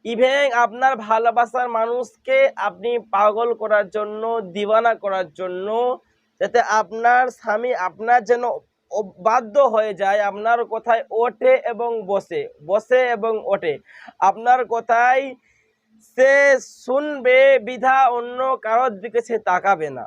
Even আপনার ভালোবাসার মানুষকে আপনি পাগল করার জন্য, দিওয়ানা করার জন্য, যাতে আপনার স্বামী আপনার যেন বাধ্য হয়ে যায়, আপনার কথায় ওঠে এবং বসে, বসে এবং ওঠে, আপনার কথায় সে শুনবে বিধা অন্য কারোর দিকে সে তাকাবে না।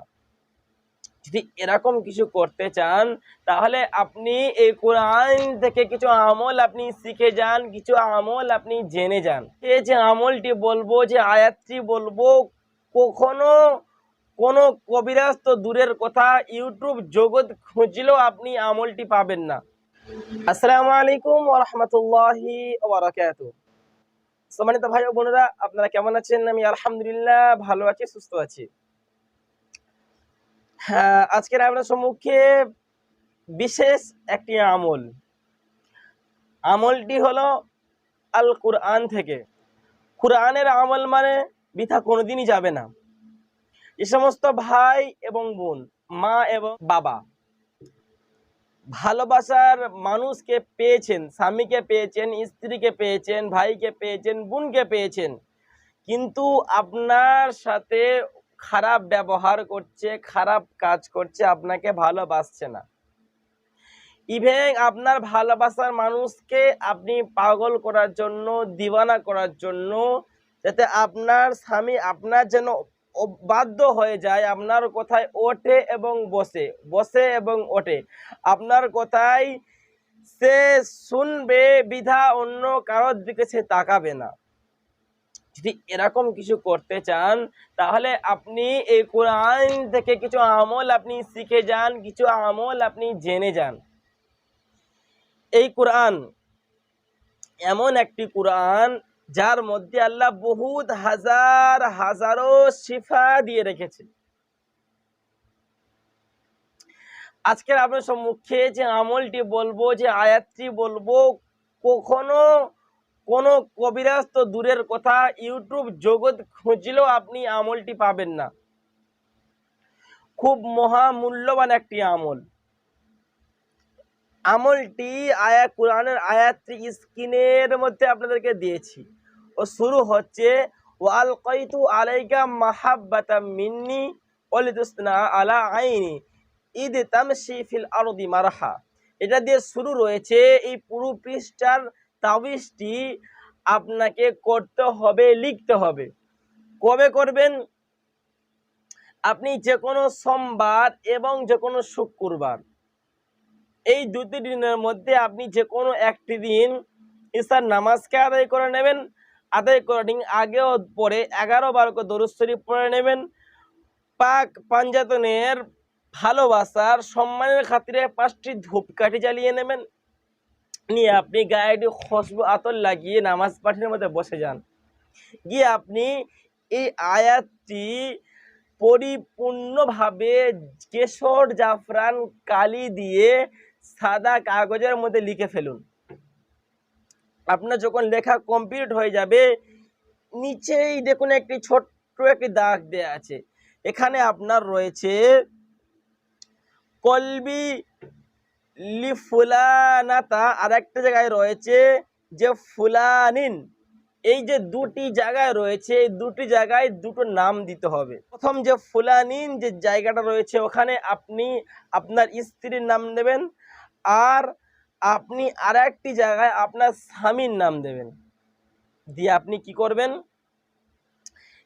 যদি এরকম কিছু করতে চান তাহলে আপনি এই কোরআন থেকে কিছু আমল আপনি শিখে যান, কিছু আমল আপনি জেনে যান। এই যে আমলটি বলবো, যে আয়াতটি বলবো, কখনো কোনো কবিরাজ তো দূরের কথা, ইউটিউব জগৎ খুঁজলেও আপনি আমলটি পাবেন না। আসসালামু আলাইকুম ওয়া রাহমাতুল্লাহি ওয়া বারাকাতুহু। সম্মানিত ভাই ও বোনেরা, আপনারা কেমন আছেন? আমি আলহামদুলিল্লাহ ভালো আছি, সুস্থ আছি। হ্যাঁ, আজকের আপনার সম্মুখে বিশেষ একটি আমলটি হলো আল কুরআন থেকে। কুরআনের আমল মানে বৃথা কোনোদিনই যাবে না। যে সমস্ত ভাই এবং বোন, মা এবং বাবা ভালোবাসার মানুষকে পেয়েছেন, স্বামীকে পেয়েছেন, স্ত্রীকে পেয়েছেন, ভাইকে পেয়েছেন, বোনকে পেয়েছেন, কিন্তু আপনার সাথে খারাপ ব্যবহার করছে, খারাপ কাজ করছে, আপনাকে ভালোবাসছে না। ইভেন আপনার ভালোবাসার মানুষকে আপনি পাগল করার জন্য, দিওয়ানা করার জন্য, যাতে আপনার স্বামী আপনার যেন বাধ্য হয়ে যায়, আপনার কথায় ওঠে এবং বসে, বসে এবং ওঠে, আপনার কথায় সে শুনবে বিধা অন্য কারোর দিকে সে তাকাবে না। যদি এরকম কিছু করতে চান তাহলে আপনি এই কোরআন থেকে কিছু আমল আপনি শিখে যান, কিছু আমল আপনি জেনে যান। এই কোরআন এমন একটি কোরআন যার মধ্যে আল্লাহ বহুত হাজার হাজারো শিফা দিয়ে রেখেছে। আজকের আপনার সম্মুখে যে আমলটি বলবো, যে আয়াতটি বলবো, কখনো কোনো কবিরাজ তো দূরের কথা, ইউটিউব জগৎ খুঁজলেও আপনি আমলটি পাবেন না। খুব মহামূল্যবান একটি আমলটি কোরআনের আয়াতটি স্ক্রিনের মধ্যে আপনাদেরকে দিয়েছি। ও শুরু হচ্ছে ওয়ালকাইতু আলাইকা মাহাব্বাতাম মিন্নি ওয়ালিতুসনা আলা আইনি ইদ তামশি ফিল আরদি মারহা। এটা দিয়ে শুরু রয়েছে। এই পুরো পৃষ্ঠার তাবিজটি আপনাকে করতে হবে, লিখতে হবে। কবে করবেন? আপনি যে কোনো সোমবার এবং যে কোনো শুক্রবার, এই দুটি দিনের মধ্যে আপনি যে কোনো একটি দিন ইশার নামাজকে আদায় করে নেবেন। আদায় করে দিন আগেও পরে 11 বার করে দরুদ শরীফ পড়ে নেবেন। পাক পাঞ্জাতনের ভালোবাসার সম্মানের খাতিরে 5টি ধূপকাঠি জ্বালিয়ে নেবেন। নিয়ে আপনি গায়ে একটু খুশবু আতর লাগিয়ে নামাজ পাঠের মধ্যে বসে যান। গিয়ে আপনি এই আয়াতটি পরিপূর্ণভাবে কেশর জাফরান কালি দিয়ে সাদা কাগজের মধ্যে লিখে ফেলুন। আপনার যখন লেখা কমপ্লিট হয়ে যাবে, নিচেই দেখুন একটি ছোট্ট একটি দাগ দেয়া আছে। এখানে আপনার রয়েছে কলবি লিফুলানাতা, আর একটা জায়গায় রয়েছে যে ফুলানিন। এই যে দুটি জায়গায় রয়েছে, এই দুটি জায়গায় দুটো নাম দিতে হবে। প্রথম যে ফুলানিন যে জায়গাটা রয়েছে, ওখানে আপনি আপনার স্ত্রীর নাম দেবেন, আর আপনি আর একটি জায়গায় আপনার স্বামীর নাম দেবেন। দিয়ে আপনি কি করবেন?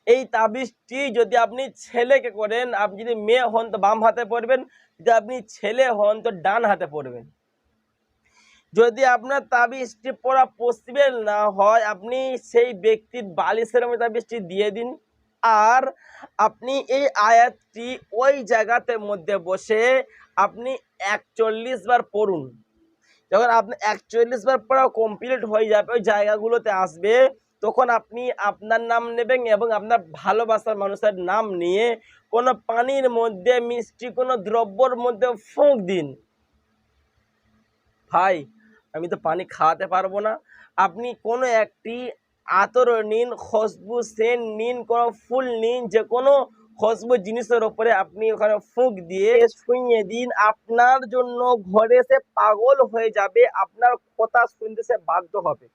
এই তাবিজটি যদি আপনি ছেলেকে করেন, আপনি যদি মেয়ে হন তো বাম হাতে পড়বেন, যদি আপনি ছেলে হন তো ডান হাতে পড়বেন। যদি আপনার তাবিজটি পড়া পসিবল না হয়, আপনি সেই ব্যক্তির বালিশের মধ্যে তাবিজটি দিয়ে দিন। আর আপনি এই আয়াতটি ওই জায়গাতে মধ্যে বসে আপনি 41 বার পড়ুন। যখন আপনি 41 বার পড়া কমপ্লিট হয়ে যাবে, ওই জায়গাগুলোতে আসবে, তখন আপনি আপনার নাম নেবেন এবং আপনার ভালোবাসার মানুষের নাম নিয়ে কোনো পানির মধ্যে, মিষ্টি কোনো দ্রব্যর মধ্যে ফুঁক দিন। ভাই, আমি তো পানি খাওয়াতে পারবো না। আপনি কোনো একটি আতর নিন, খুশবু সেন্ট নিন, কোনো ফুল নিন, যে কোনো খুশবু জিনিসের ওপরে আপনি ওখানে ফুঁক দিয়ে শুইয়ে দিন। আপনার জন্য ঘরে সে পাগল হয়ে যাবে, আপনার কথা শুনতে সে বাধ্য হবে।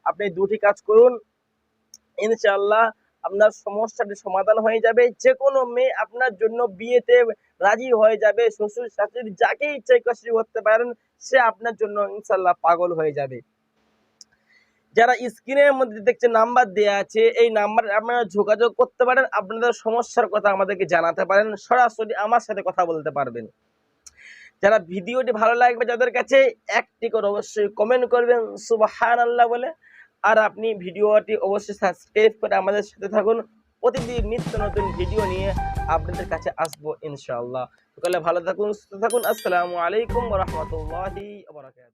আপনি দুটি কাজ করুন। ইনশাআল্লাহ আপনার সমস্যাটি সমাধান হয়ে যাবে। যে কোনো মেয়ে আপনার জন্য বিয়েতে রাজি হয়ে যাবে। শ্বশুর শাশুড়ি যাকে ইচ্ছা খুশি করতে পারেন, সে আপনার জন্য ইনশাআল্লাহ পাগল হয়ে যাবে। যারা স্ক্রিনের মধ্যে দেখছে নাম্বার দেয়া আছে, এই নাম্বারে আপনারা যোগাযোগ করতে পারেন, আপনাদের সমস্যার কথা আমাদেরকে জানাতে পারেন, সরাসরি আমার সাথে কথা বলতে পারবেন। যারা ভিডিওটি ভালো লাগবে যাদের কাছে, একটি করে অবশ্যই কমেন্ট করবেন সুবহানাল্লাহ বলে। আর আপনি ভিডিওটি অবশ্যই সাবস্ক্রাইব করে আমাদের সাথে থাকুন। প্রতিদিন নিত্য নতুন ভিডিও নিয়ে আপনাদের কাছে আসবো ইনশাআল্লাহ। তাহলে ভালো থাকুন, সুস্থ থাকুন। আসসালামু আলাইকুম ওয়া রাহমাতুল্লাহি ওয়া বারাকাতুহু।